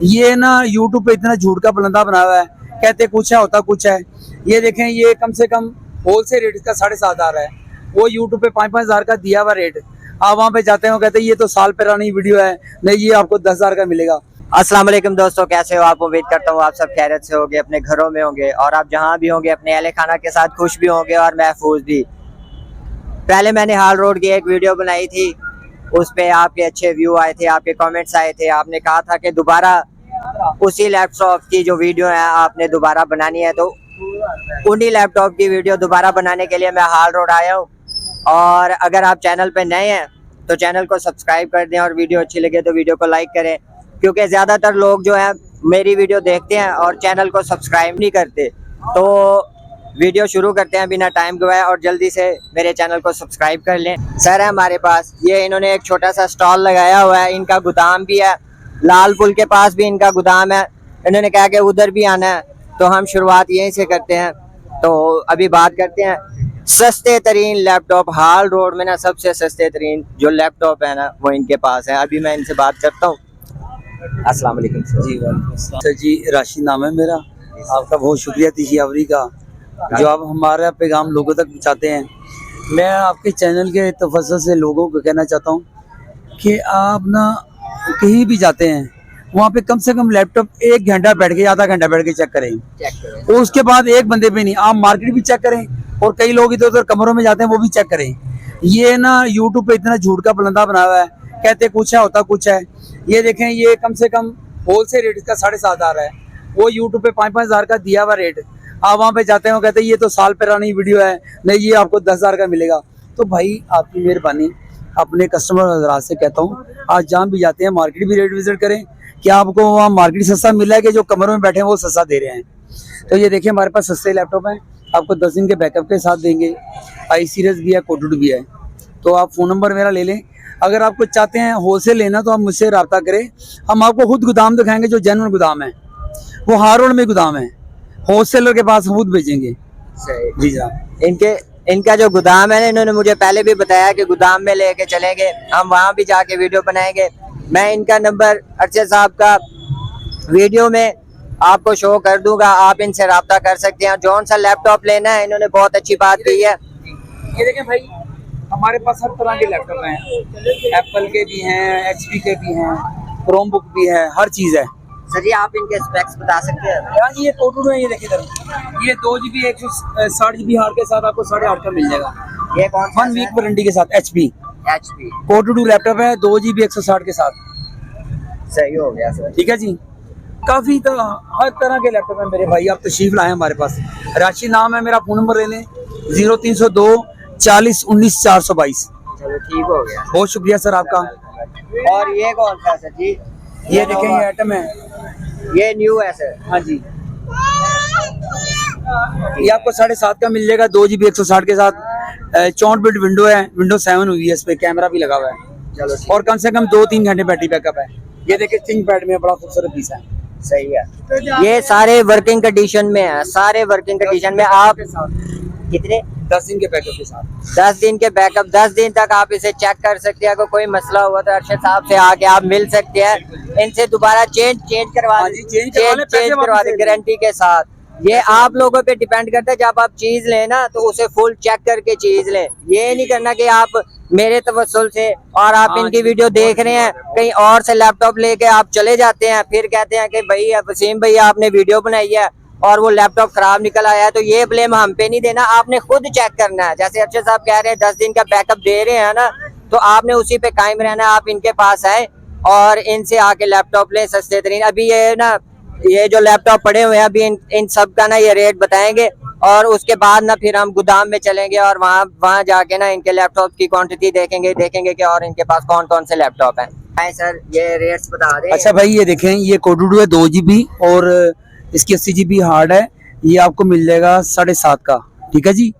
ये ना यूट्यूब पे इतना झूठ का पलंदा बना हुआ है, कहते कुछ है होता कुछ है। ये देखें, ये कम से कम होलसेल रेट का 7,500 है, वो यूट्यूब पे 5,000 का दिया हुआ रेट। आप वहाँ पे जाते हैं, वो कहते हैं ये तो साल पुरानी वीडियो है, नहीं ये आपको 10,000 का मिलेगा। अस्सलाम वालेकुम दोस्तों, कैसे हो आप? उम्मीद करता हूँ आप सब खैरियत से होंगे, अपने घरों में होंगे और आप जहाँ भी होंगे अपने अहले खाना के साथ खुश भी होंगे और महफूज भी। पहले मैंने हाल रोड की एक वीडियो बनाई थी, उस पे आपके अच्छे व्यू आए थे, आपके कमेंट्स आए थे। आपने कहा था कि दोबारा उसी लैपटॉप की जो वीडियो है आपने दोबारा बनानी है, तो उन्हीं लैपटॉप की वीडियो दोबारा बनाने के लिए मैं हाल रोड आया हूँ। और अगर आप चैनल पे नए हैं तो चैनल को सब्सक्राइब कर दें और वीडियो अच्छी लगे तो वीडियो को लाइक करें, क्योंकि ज़्यादातर लोग जो है मेरी वीडियो देखते हैं और चैनल को सब्सक्राइब नहीं करते। तो वीडियो शुरू करते हैं बिना टाइम गवाए और जल्दी से मेरे चैनल को सब्सक्राइब कर लें। सर है हमारे पास, ये इन्होंने एक छोटा सा स्टॉल लगाया हुआ है, इनका गोदाम भी है, लाल पुल के पास भी इनका गोदाम है। इन्होंने कहा कि उधर भी आना है, तो हम शुरुआत यहीं से करते हैं। तो अभी बात करते हैं सस्ते तरीन लैपटॉप। हाल रोड में ना सबसे सस्ते तरीन जो लैपटॉप है ना वो इनके पास है। अभी मैं इनसे बात करता हूँ। अस्सलाम वालेकुम सर जी, राशिद नाम है मेरा। आपका बहुत शुक्रिया तीशियावरी का, जो आप हमारा पैगाम लोगों तक पहुँचाते हैं। मैं आपके चैनल के तफस्सुल से लोगों को कहना चाहता हूँ कि आप ना कहीं भी जाते हैं वहाँ पे कम से कम लैपटॉप 1 घंटा बैठ के, आधा घंटा बैठ के चेक करें। और उसके बाद एक बंदे पे नहीं, आप मार्केट भी चेक करें और कई लोग इधर उधर कमरों में जाते हैं वो भी चेक करें। ये ना यूट्यूब पे इतना झूठ का पलंदा बना हुआ है, कहते कुछ है होता कुछ है। ये देखें, ये कम से कम होलसेल रेट का 7,500 है, वो यूट्यूब पे 5,000 का दिया हुआ रेट। आप वहाँ पे जाते हैं, वो कहते हैं ये तो साल पुरानी वीडियो है, नहीं ये आपको 10,000 का मिलेगा। तो भाई आपकी मेहरबानी, अपने कस्टमर हज़रात से कहता हूँ, आज जहाँ भी जाते हैं मार्केट भी रेट विजिट करें। क्या आपको वहाँ मार्केट सस्ता मिल रहा है कि जो कमरों में बैठे हैं वो सस्ता दे रहे हैं? तो ये देखिए, हमारे पास सस्ते लैपटॉप हैं, आपको 10 दिन के बैकअप के साथ देंगे। आई सीरीज भी है, कोटूड भी है। तो आप फ़ोन नंबर मेरा ले लें। अगर आप कुछ चाहते हैं होलसेल लेना तो आप मुझसे रब्ता करें, हम आपको खुद गोदाम दिखाएंगे जो जेन्युइन गोदाम है, वो हार रोड में गोदाम है, होलसेलर के पास हम खुद भेजेंगे। जी जनाब। इनका जो गोदाम है ना, इन्होंने मुझे पहले भी बताया कि गोदाम में लेके चलेंगे, हम वहाँ भी जाके वीडियो बनाएंगे। मैं इनका नंबर अरशद साहब का वीडियो में आपको शो कर दूंगा, आप इनसे रब्ता कर सकते हैं। जौन सा लैपटॉप लेना है, इन्होंने बहुत अच्छी बात कही है। ये देखें भाई, हमारे पास हर तरह के लैपटॉप हैं, एप्पल के भी हैं, एचपी के भी हैं, क्रोम बुक भी है, हर चीज़ है। सर जी, आप इनके स्पेक्स बता सकते हैं? हाँ जी, ये कोटूड है, ये देखिए सर, ये 2 GB 160 GB हार्ड के साथ आपको 8.5 का मिल जाएगा। ये कौन सा 1 वीक वारंटी के साथ एचपी HP कोटूड लैपटॉप है, 2 GB 160 के साथ। सही हो गया सर। ठीक है जी, काफ़ी हर तरह के लैपटॉप है मेरे भाई, आप तशरीफ लाए हमारे पास। राशिद नाम है मेरा, फ़ोन नंबर ले लें 0302 40 19 422। चलो ठीक हो गया, बहुत शुक्रिया सर आपका। और ये कौन सा सर जी? ये देखें, ये आइटम है, ये न्यू है सर। हाँ जी, ये आपको 7.5 का मिल जाएगा, 2 GB 160 के साथ। 64 बिट विंडो है, विंडो 7 हुई है, इस पे कैमरा भी लगा हुआ है। चलो और कम से कम 2-3 घंटे बैटरी बैकअप है। ये देखिए, थिंक पैड में बड़ा खूबसूरत पीस है। सही है। ये सारे वर्किंग कंडीशन में है, सारे वर्किंग कंडीशन में। आप कितने 10 दिन के बैकअप के साथ, 10 दिन के बैकअप, 10 दिन तक आप इसे चेक कर सकते हैं। अगर कोई मसला हुआ तो अरशद साहब से आके आप मिल सकते हैं, इनसे दोबारा चेंज करवा दे गारंटी के साथ। ये आप लोगों पे डिपेंड करता है, जब आप चीज लें ना तो उसे फुल चेक करके चीज लें। ये नहीं करना कि आप मेरे तवस्सुल से और आप इनकी वीडियो देख रहे हैं, कहीं और से लैपटॉप लेके आप चले जाते हैं, फिर कहते हैं कि भाई वसीम भाई आपने वीडियो बनाई है और वो लैपटॉप खराब निकल आया है। तो ये ब्लेम हम पे नहीं देना, आपने खुद चेक करना है। जैसे अरशद साहब कह रहे हैं 10 दिन का बैकअप दे रहे हैं ना, तो आपने उसी पे कायम रहना है। आप इनके पास आए और इनसे आके लैपटॉप लें सस्ते तरीन। अभी ये ना, ये जो लैपटॉप पड़े हुए हैं अभी इन सब का ना ये रेट बताएंगे और उसके बाद ना फिर हम गोदाम में चलेंगे और वहाँ जाके ना इनके लैपटॉप की क्वांटिटी देखेंगे कि और इनके पास कौन कौन से लैपटॉप हैं। सर ये रेट्स बता दें। अच्छा भाई, ये देखें, ये कोटूड है, 2 GB और इसकी 80 GB हार्ड है, ये आपको मिल जाएगा 7.5 का। ठीक है जी।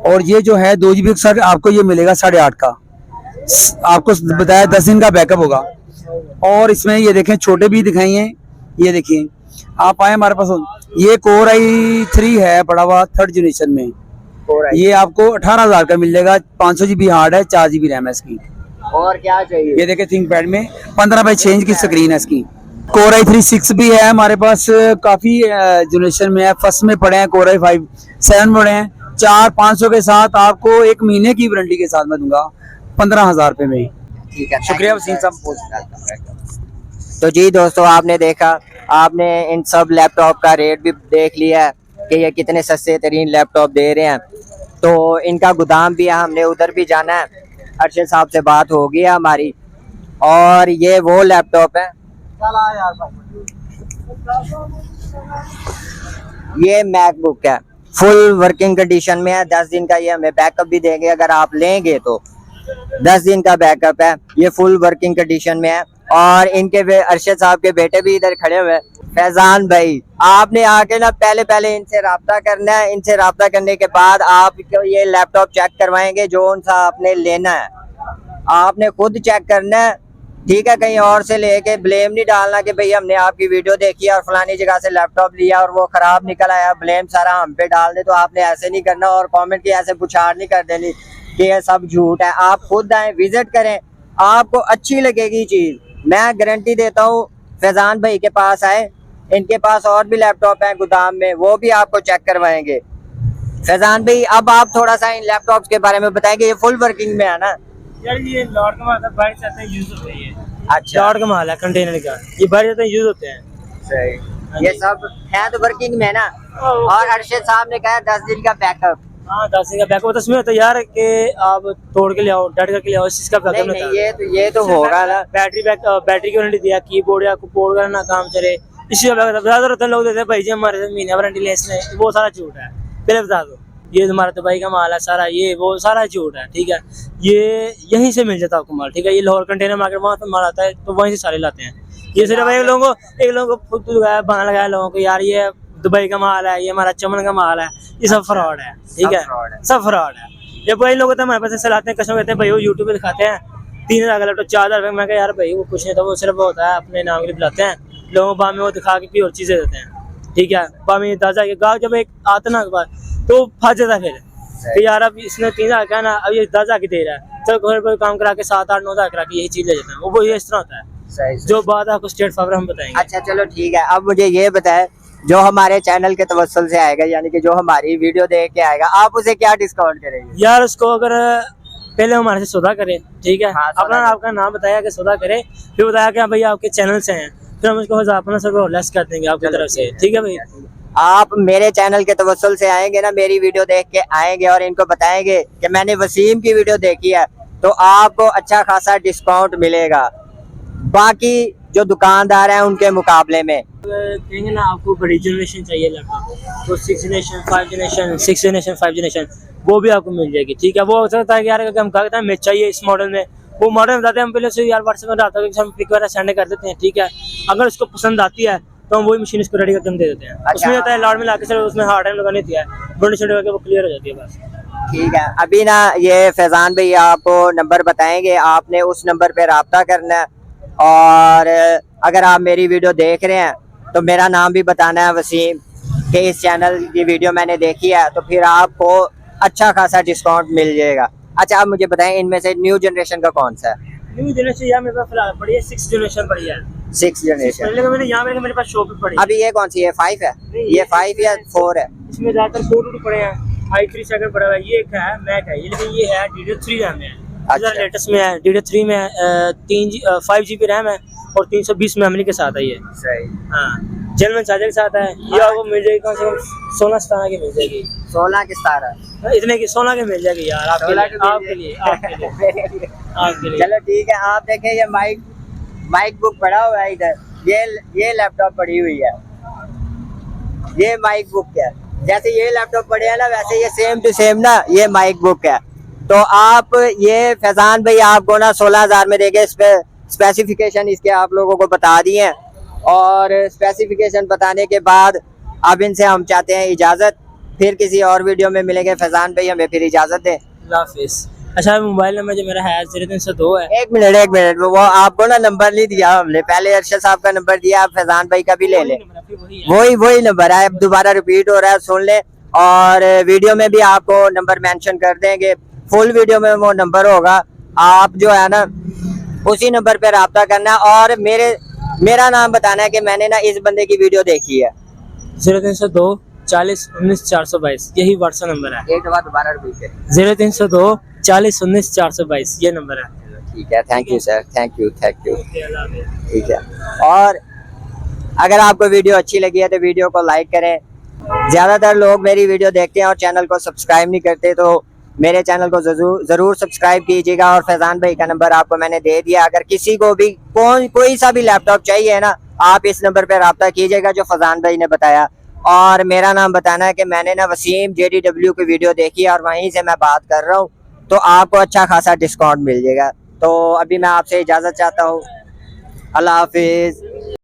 और ये जो है 2 GB सर, आपको ये मिलेगा 8.5 का। आपको बताया 10 दिन का बैकअप होगा। और इसमें ये देखें, छोटे भी दिखाइए, ये देखिए, आप आए हमारे पास। ये Core i3 है, पड़ा हुआ 3rd जनरेशन में, ये आपको 18,000 का मिल जाएगा। 500 GB हार्ड है, 4 GB रैम है इसकी। और क्या चाहिए? ये देखे, थिंक पैड में 15x6 इंच की स्क्रीन है इसकी। Core i3 6 भी है हमारे पास, काफी जनरेशन में है। फर्स्ट में पड़े हैं, Core i5 7 पड़े हैं। 4-500 के साथ आपको 1 महीने की वारंटी के साथ मैं दूंगा 15,000 रुपए में। ठीक है, शुक्रिया वसीम साहब। तो जी दोस्तों, आपने देखा, आपने इन सब लैपटॉप का रेट भी देख लिया है कि ये कितने सस्ते तरीन लैपटॉप दे रहे हैं। तो इनका गोदाम भी है, हमने उधर भी जाना है। अरशद साहब से बात हो गई है हमारी, और ये वो लैपटॉप है, ये मैकबुक है, फुल वर्किंग कंडीशन में है। 10 दिन का ये हमें बैकअप भी देंगे, अगर आप लेंगे तो 10 दिन का बैकअप है। ये फुल वर्किंग कंडीशन में है। और इनके अरशद साहब के बेटे भी इधर खड़े हुए हैं, फैजान भाई। आपने आके ना पहले इनसे राब्ता करना है। इनसे राब्ता करने के बाद आप ये लैपटॉप चेक करवाएंगे, जो उनसा आपने लेना है आपने खुद चेक करना है, ठीक है। कहीं और से लेके ब्लेम नहीं डालना कि भाई हमने आपकी वीडियो देखी और फलानी जगह से लैपटॉप लिया और वो खराब निकल आया, ब्लेम सारा हम पे डाल दे। तो आपने ऐसे नहीं करना, और कमेंट की ऐसे पुछाड़ नहीं कर देनी कि ये सब झूठ है। आप खुद आए, विजिट करें, आपको अच्छी लगेगी चीज। मैं गारंटी देता हूँ, फैजान भाई के पास आए, इनके पास और भी लैपटॉप हैं गोदाम में, वो भी आपको चेक करवाएंगे। फैजान भाई, अब आप थोड़ा सा इन लैपटॉप्स के बारे में बताएंगे। ये फुल वर्किंग में है ना? यार ये लॉर्ड का माल बाहर से आते हैं, यूज होते हैं। अच्छा, लॉर्ड का माल है, कंटेनर का, ये बाहर जाते हैं, यूज होते हैं। सही। ये सब है तो वर्किंग में ना। और अरशद साहब ने कहा 10 दिन का बैकअप। हाँ, 10 दिन का बैकअप। तो इसमें होता है यार कि आप तोड़ के ले आओ, डट करके ले आओ, इस चीज का बैकअप नहीं, ये तो होगा ना। बैटरी की वारंटी दिया, कीबोर्ड या बोर्ड का ना काम चले, इसी का बैकअप। ज्यादा होता है लोग देते हैं भाई जी हमारे से महीने वारंटी ले, इसने वो सारा झूठ है। पहले बता दो, ये तुम्हारा तो भाई का माल है सारा, ये वो सारा झूठ है, ठीक है। ये यहीं से मिल जाता है आपको माल, ठीक है। ये लाहौर कंटेनर मार्केट वहाँ पे माल आता है, तो वहीं से सारे लाते हैं। ये सिर्फ एक लोगों को बहाना लगाया लोगों को, यार ये दुबई का माल है, ये हमारा चमन का माल है, ये सब फ्रॉड है, ठीक है, सब फ्रॉड है। ये वही लोग होते हैं हमारे पास से लाते हैं, कस्टमर कहते हैं भाई वो यूट्यूब पे दिखाते हैं 3,000 का लैपटॉप 4,000। मैं कहा यार भाई वो कुछ नहीं था, वो सिर्फ होता है अपने नाम के लिए बुलाते हैं लोगों को, में वो दिखा के और चीजें देते हैं, ठीक है। बामी दादा के गाँव जब एक आता ना बात तो फंस जाता फिर कि यार अब इसने 3,000 का ना, अब ये 10,000 की दे रहा है, चल घर पर काम करा के 7-8 9,000 करा के यही चीज ले जाता है वो ये इस तरह होता है। सही। जो बात आपको स्ट्रेट फॉरवर्ड हम बताएंगे। अच्छा चलो ठीक है, अब मुझे ये बताएं, जो हमारे चैनल के तवस्सुल से आएगा, यानी कि जो हमारी वीडियो देख के आएगा, आप उसे क्या डिस्काउंट करेंगे? यार उसको अगर पहले हमारे से सौदा करे, ठीक है, हाँ, अपना आपका नाम बताया कि सौदा करे, फिर बताया कि भाई आपके चैनल से हैं, फिर हम उसको 1500 रुपये लेस कर देंगे आपकी तरफ से, ठीक है भाई। आप मेरे चैनल के तवस्सुल से आएंगे ना, मेरी वीडियो देख के आएंगे और इनको बताएंगे कि मैंने वसीम की वीडियो देखी है, तो आपको अच्छा खासा डिस्काउंट मिलेगा बाकी जो दुकानदार हैं उनके मुकाबले में। कहेंगे ना आपको बड़ी जनरेशन चाहिए लैपटॉप, तो 6 जनरेशन 5 जनरेशन 6 जनरेशन 5 जनरेशन वो भी आपको मिल जाएगी, ठीक है। वो हो सकता है कि यार अगर हम कहते हैं हमें चाहिए इस मॉडल में, वो मॉडल बताते हैं हम पहले से यार व्हाट्सएप में डालते हैं, हम पिक वगैरह सेंड कर देते हैं, ठीक है। अगर उसको पसंद आती है तो हम वही मशीन इसको रेडी करके हम दे देते हैं। अच्छा। उसमें होता है लॉर्ड में लाके सर उसमें हार्ड टाइम लगानी होती है, बड़ी छोटी करके वो क्लियर हो जाती है बस। ठीक है, अभी ना ये फैजान भाई आपको नंबर बताएंगे, आपने उस नंबर पे राब्ता करना है। और अगर आप मेरी वीडियो देख रहे हैं तो मेरा नाम भी बताना है वसीम, कि इस चैनल की वीडियो मैंने देखी है, तो फिर आपको अच्छा खासा डिस्काउंट मिल जाएगा। अच्छा आप मुझे बताएं, इनमें से न्यू जनरेशन का कौन सा है? न्यू जनरेशन यार मेरे पास फिलहाल पड़ी है 6 जनरेशन पड़ी है। 6 जनरेशन। पहले मैंने यहाँ मेरे पास शॉप पे पड़ी है। अभी ये कौन सी है? 5 है? ये 5 या 4 है? इसमें ज्यादातर 4 पड़े हैं, i3 सेकंड पड़ा हुआ है, ये एक है मैक है, लेकिन ये है DDR3 रैम है, अच्छा। लेटेस्ट में है DDR3 में 5 GB रैम है और 320 मेमोरी के साथ है ये। सही। हाँ, जेनवन चार्जर के साथ है। ये आपको मिल जाएगी कम से कम 16-17 की मिल जाएगी। 16 किस तरह? इतने की 16 की मिल जाएगी यार आपके लिए। आपके लिए चलो ठीक है, आप देखें ये माइक बुक पड़ा हुआ है इधर, ये लैपटॉप पड़ी हुई है, ये माइक बुक है। जैसे ये लैपटॉप पड़े हैं ना, वैसे ये सेम टू सेम ना ये माइक बुक है। तो आप ये फैजान भाई आपको ना 16,000 में देंगे। स्पेसिफिकेशन इसके आप लोगों को बता दिए, और स्पेसिफिकेशन बताने के बाद अब इनसे हम चाहते हैं इजाज़त, फिर किसी और वीडियो में मिलेंगे। फैजान भाई हमें फिर इजाज़त दें। हाफिज़। अच्छा, मोबाइल नंबर जो मेरा है 0302 है। एक मिनट, वो आपको ना नंबर नहीं दिया हमने, पहले अरशद साहब का नंबर दिया, आप फैजान भाई का भी ले लें। वही नंबर है, अब दोबारा रिपीट हो रहा है, सुन ले। और वीडियो में भी आपको नंबर मेंशन कर देंगे, फुल वीडियो में वो नंबर होगा। आप जो है ना उसी नंबर पे राब्ता करना। और मेरा नाम बताना है कि मैंने ना इस बंदे की वीडियो देखी है। 0302 40 19 422 यही व्हाट्सएप नंबर है। एक दफा दोबारा रिपीट करें। 0302 40 19 422 ये नंबर है। ठीक है, thank you sir, thank you ठीक है। और अगर आपको वीडियो अच्छी लगी है तो वीडियो को लाइक करें। ज़्यादातर लोग मेरी वीडियो देखते हैं और चैनल को सब्सक्राइब नहीं करते, तो मेरे चैनल को ज़रूर सब्सक्राइब कीजिएगा। और फैज़ान भाई का नंबर आपको मैंने दे दिया, अगर किसी को भी कोई सा भी लैपटॉप चाहिए ना, आप इस नंबर पर रब्ता कीजिएगा जो फैज़ान भाई ने बताया। और मेरा नाम बताना है कि मैंने ना वसीम JDW की वीडियो देखी और वहीं से मैं बात कर रहा हूँ, तो आपको अच्छा खासा डिस्काउंट मिल जाएगा। तो अभी मैं आपसे इजाज़त चाहता हूँ। अल्लाह हाफिज़।